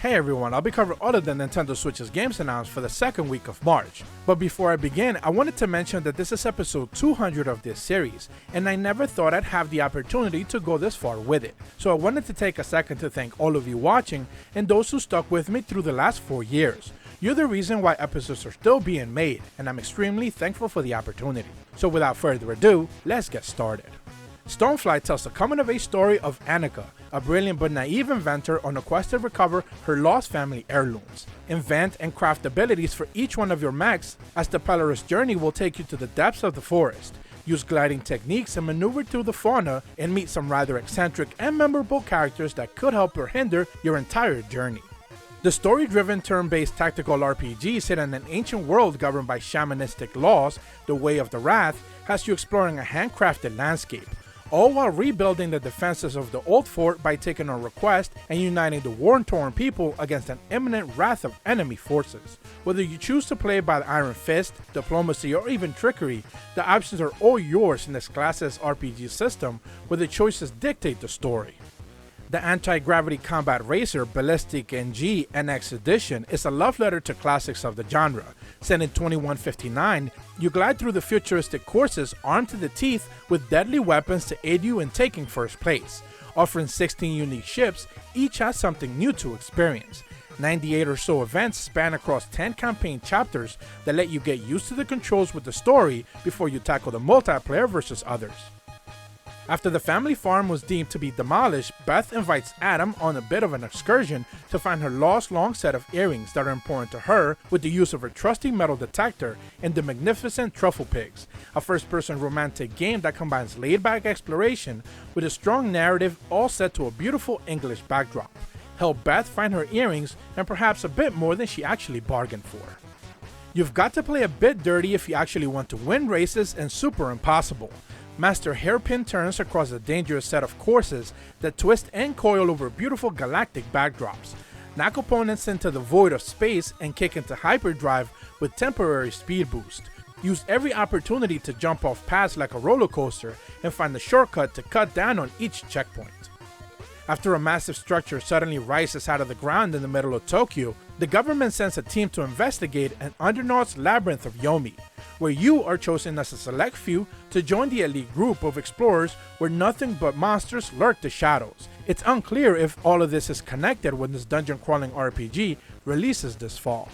Hey everyone, I'll be covering all of the Nintendo Switch's games announced for the second week of March. But before I begin, I wanted to mention that this is episode 200 of this series, and I never thought I'd have the opportunity to go this far with it. So I wanted to take a second to thank all of you watching and those who stuck with me through the last 4 years. You're the reason why episodes are still being made, and I'm extremely thankful for the opportunity. So without further ado, let's get started. Stonefly tells the coming-of-age story of Annika, a brilliant but naive inventor on a quest to recover her lost family heirlooms. Invent and craft abilities for each one of your mechs, as the perilous journey will take you to the depths of the forest. Use gliding techniques and maneuver through the fauna, and meet some rather eccentric and memorable characters that could help or hinder your entire journey. The story-driven turn-based tactical RPG set in an ancient world governed by shamanistic laws, the Way of the Wrath, has you exploring a handcrafted landscape, all while rebuilding the defenses of the old fort by taking on request and uniting the war-torn people against an imminent wrath of enemy forces. Whether you choose to play by the Iron Fist, diplomacy, or even trickery, the options are all yours in this class's RPG system, where the choices dictate the story. The anti-gravity combat racer BallisticNG NX Edition is a love letter to classics of the genre. Set in 2159, you glide through the futuristic courses armed to the teeth with deadly weapons to aid you in taking first place. Offering 16 unique ships, each has something new to experience. 98 or so events span across 10 campaign chapters that let you get used to the controls with the story before you tackle the multiplayer versus others. After the family farm was deemed to be demolished, Beth invites Adam on a bit of an excursion to find her lost long set of earrings that are important to her with the use of her trusty metal detector and the magnificent Truffle Pigs, a first-person romantic game that combines laid-back exploration with a strong narrative all set to a beautiful English backdrop. Help Beth find her earrings and perhaps a bit more than she actually bargained for. You've got to play a bit dirty if you actually want to win races and Super Impossible. Master hairpin turns across a dangerous set of courses that twist and coil over beautiful galactic backdrops. Knock opponents into the void of space and kick into hyperdrive with temporary speed boost. Use every opportunity to jump off paths like a roller coaster and find the shortcut to cut down on each checkpoint. After a massive structure suddenly rises out of the ground in the middle of Tokyo, the government sends a team to investigate an Undernaugts Labyrinth of Yomi, where you are chosen as a select few to join the elite group of explorers where nothing but monsters lurk the shadows. It's unclear if all of this is connected when this dungeon crawling RPG releases this fall.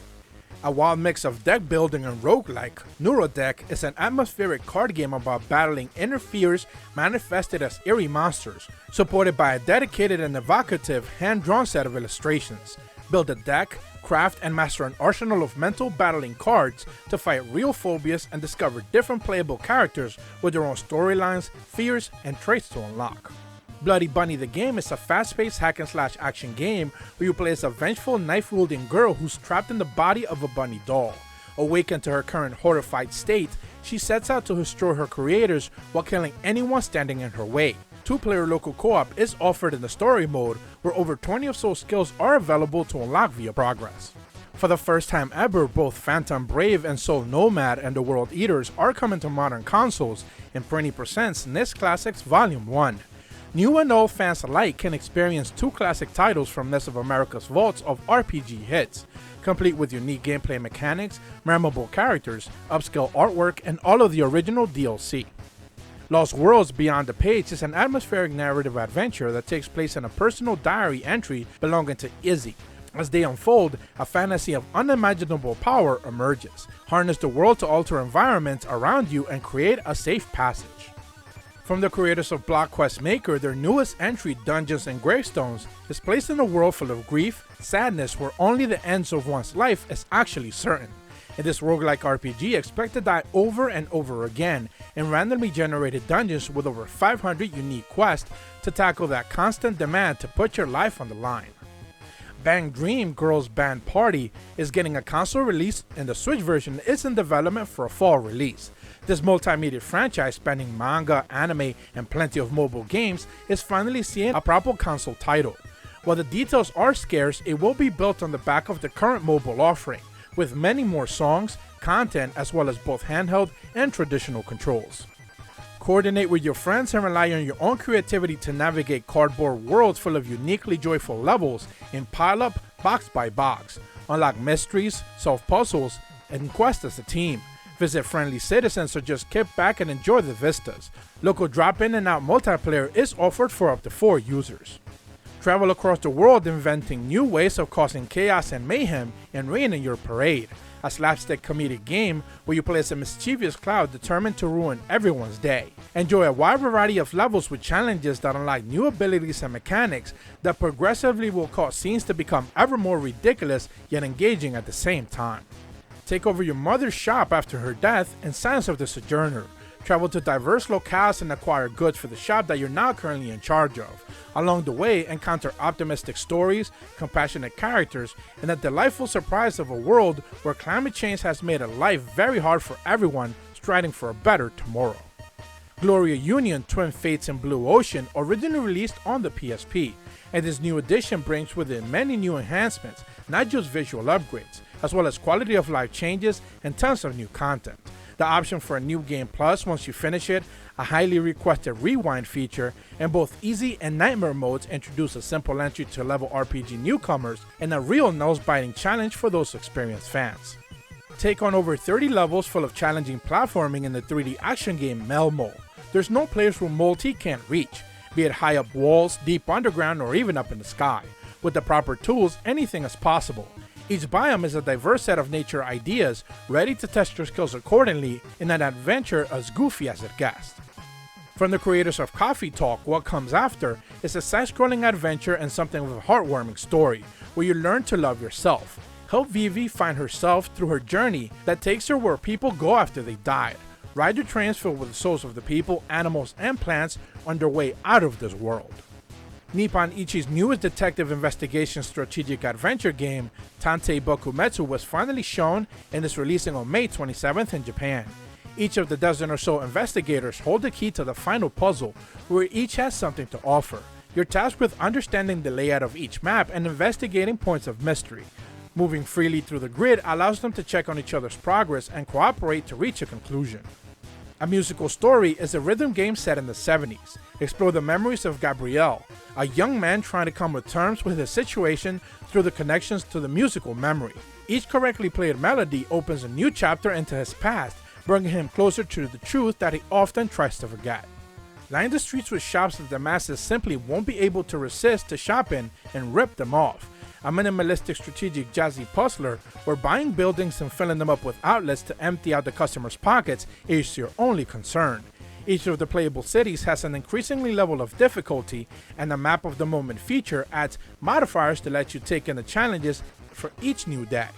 A wild mix of deck building and roguelike, Neurodeck is an atmospheric card game about battling inner fears manifested as eerie monsters, supported by a dedicated and evocative hand-drawn set of illustrations. Build a deck, craft and master an arsenal of mental battling cards to fight real phobias and discover different playable characters with their own storylines, fears, and traits to unlock. Bloody Bunny the Game is a fast-paced hack-and-slash action game where you play as a vengeful knife-wielding girl who's trapped in the body of a bunny doll. Awakened to her current horrified state, she sets out to destroy her creators while killing anyone standing in her way. 2-player local co-op is offered in the story mode, where over 20 of those skills are available to unlock via progress. For the first time ever, both Phantom Brave and Soul Nomad and the World Eaters are coming to modern consoles in Prinny presents NES Classics Volume 1. New and old fans alike can experience 2 classic titles from NES of America's vaults of RPG hits, complete with unique gameplay mechanics, memorable characters, upscale artwork, and all of the original DLC. Lost Worlds Beyond the Page is an atmospheric narrative adventure that takes place in a personal diary entry belonging to Izzy. As they unfold, a fantasy of unimaginable power emerges. Harness the world to alter environments around you and create a safe passage. From the creators of Block Quest Maker, their newest entry, Dungeons and Gravestones, is placed in a world full of grief, sadness, where only the ends of one's life is actually certain. In this roguelike RPG, expect to die over and over again in randomly generated dungeons with over 500 unique quests to tackle that constant demand to put your life on the line. Bang Dream Girls Band Party is getting a console release, and the Switch version is in development for a fall release. This multimedia franchise spanning manga, anime, and plenty of mobile games is finally seeing a proper console title. While the details are scarce, it will be built on the back of the current mobile offering, with many more songs, content, as well as both handheld and traditional controls. Coordinate with your friends and rely on your own creativity to navigate cardboard worlds full of uniquely joyful levels in pile-up, box by box. Unlock mysteries, solve puzzles, and quest as a team. Visit friendly citizens or just kick back and enjoy the vistas. Local drop-in and out multiplayer is offered for up to 4 users. Travel across the world inventing new ways of causing chaos and mayhem and rain in your parade. A slapstick comedic game where you play as a mischievous cloud determined to ruin everyone's day. Enjoy a wide variety of levels with challenges that unlock new abilities and mechanics that progressively will cause scenes to become ever more ridiculous yet engaging at the same time. Take over your mother's shop after her death in Silence of the Sojourner. Travel to diverse locales and acquire goods for the shop that you're now currently in charge of. Along the way, encounter optimistic stories, compassionate characters, and a delightful surprise of a world where climate change has made a life very hard for everyone striding for a better tomorrow. Gloria Union Twin Fates in Blue Ocean originally released on the PSP, and this new edition brings with it many new enhancements, not just visual upgrades, as well as quality of life changes and tons of new content. The option for a new game plus once you finish it, a highly requested rewind feature, and both easy and nightmare modes introduce a simple entry to level RPG newcomers and a real nose-biting challenge for those experienced fans. Take on over 30 levels full of challenging platforming in the 3D action game Melmo. There's no place where Multi can't reach, be it high up walls, deep underground, or even up in the sky. With the proper tools, anything is possible. Each biome is a diverse set of nature ideas, ready to test your skills accordingly in an adventure as goofy as it gets. From the creators of Coffee Talk, What Comes After is a side-scrolling adventure and something of a heartwarming story, where you learn to love yourself. Help Vivi find herself through her journey that takes her where people go after they died. Ride your trains filled with the souls of the people, animals, and plants on their way out of this world. Nippon Ichi's newest detective investigation strategic adventure game, Tantei Bokumetsu, was finally shown and is releasing on May 27th in Japan. Each of the dozen or so investigators hold the key to the final puzzle, where each has something to offer. You're tasked with understanding the layout of each map and investigating points of mystery. Moving freely through the grid allows them to check on each other's progress and cooperate to reach a conclusion. A Musical Story is a rhythm game set in the 70s. Explore the memories of Gabriel, a young man trying to come to terms with his situation through the connections to the musical memory. Each correctly played melody opens a new chapter into his past, bringing him closer to the truth that he often tries to forget. Line the streets with shops that the masses simply won't be able to resist to shop in and rip them off. A minimalistic strategic jazzy puzzler where buying buildings and filling them up with outlets to empty out the customer's pockets is your only concern. Each of the playable cities has an increasingly level of difficulty, and the map of the moment feature adds modifiers to let you take in the challenges for each new day.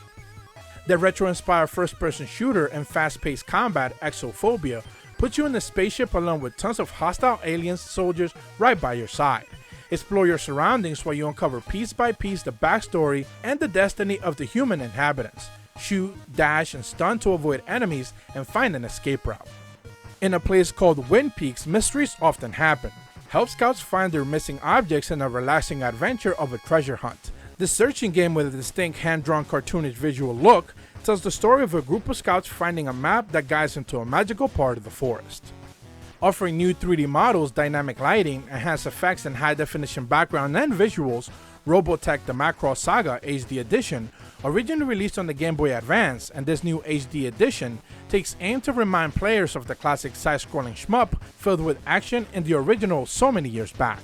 The retro-inspired first-person shooter and fast-paced combat Exophobia puts you in the spaceship along with tons of hostile aliens soldiers right by your side. Explore your surroundings while you uncover piece by piece the backstory and the destiny of the human inhabitants. Shoot, dash, and stun to avoid enemies and find an escape route. In a place called Wind Peaks, mysteries often happen. Help scouts find their missing objects in a relaxing adventure of a treasure hunt. This searching game with a distinct hand-drawn cartoonish visual look tells the story of a group of scouts finding a map that guides them to a magical part of the forest. Offering new 3D models, dynamic lighting, enhanced effects, and high-definition background and visuals, Robotech The Macross Saga HD Edition, originally released on the Game Boy Advance, and this new HD edition takes aim to remind players of the classic side-scrolling shmup filled with action in the original so many years back.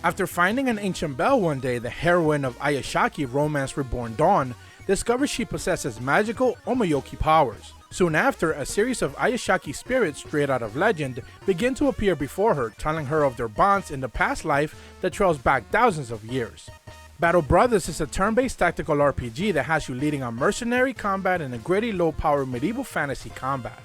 After finding an ancient bell one day, the heroine of Ayakashi romance Reborn Dawn discovers she possesses magical Omoyoki powers. Soon after, a series of Ayashaki spirits straight out of legend begin to appear before her, telling her of their bonds in the past life that trails back thousands of years. Battle Brothers is a turn-based tactical RPG that has you leading on mercenary combat in a gritty, low-power medieval fantasy combat.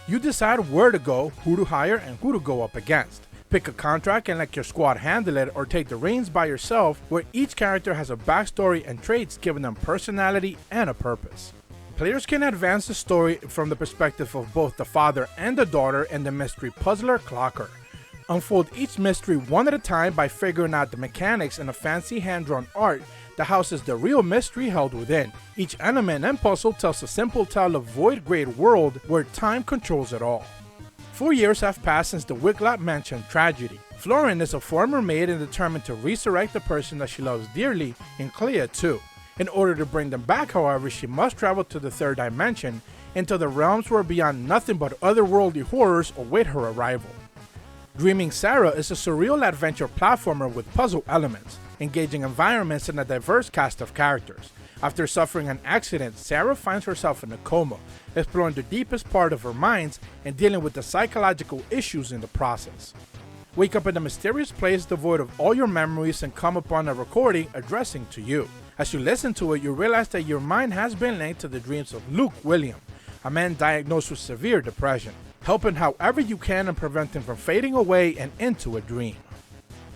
You decide where to go, who to hire, and who to go up against. Pick a contract and let your squad handle it, or take the reins by yourself, where each character has a backstory and traits giving them personality and a purpose. Players can advance the story from the perspective of both the father and the daughter and the mystery puzzler Clocker. Unfold each mystery one at a time by figuring out the mechanics and a fancy hand-drawn art that houses the real mystery held within. Each element and puzzle tells a simple tale of void-grade world where time controls it all. 4 years have passed since the Wiglot Mansion tragedy. Florin is a former maid and determined to resurrect the person that she loves dearly, and Clea too. In order to bring them back, however, she must travel to the third dimension, into the realms where beyond nothing but otherworldly horrors await her arrival. Dreaming Sarah is a surreal adventure platformer with puzzle elements, engaging environments, and a diverse cast of characters. After suffering an accident, Sarah finds herself in a coma, exploring the deepest part of her mind and dealing with the psychological issues in the process. Wake up in a mysterious place devoid of all your memories and come upon a recording addressing to you. As you listen to it, you realize that your mind has been linked to the dreams of Luke William, a man diagnosed with severe depression, helping however you can and prevent him from fading away and into a dream.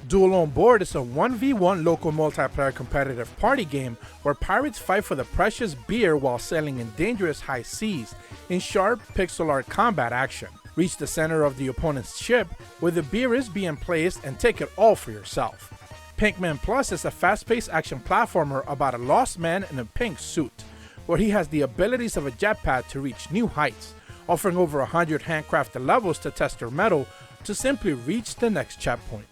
Duel on Board is a 1v1 local multiplayer competitive party game where pirates fight for the precious beer while sailing in dangerous high seas in sharp pixel art combat action. Reach the center of the opponent's ship where the beer is being placed and take it all for yourself. Pinkman Plus is a fast-paced action platformer about a lost man in a pink suit, where he has the abilities of a jetpack to reach new heights, offering over 100 handcrafted levels to test their mettle to simply reach the next checkpoint.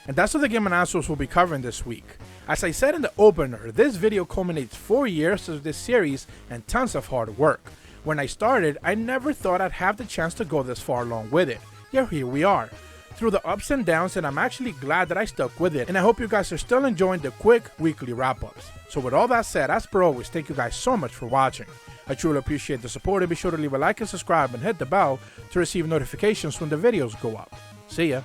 And that's what the game announcements will be covering this week. As I said in the opener, this video culminates 4 years of this series and tons of hard work. When I started, I never thought I'd have the chance to go this far along with it, yet here we are. Through the ups and downs, and I'm actually glad that I stuck with it, and I hope you guys are still enjoying the quick weekly wrap-ups. So with all that said, as per always, thank you guys so much for watching. I truly appreciate the support, and be sure to leave a like and subscribe and hit the bell to receive notifications when the videos go up. See ya!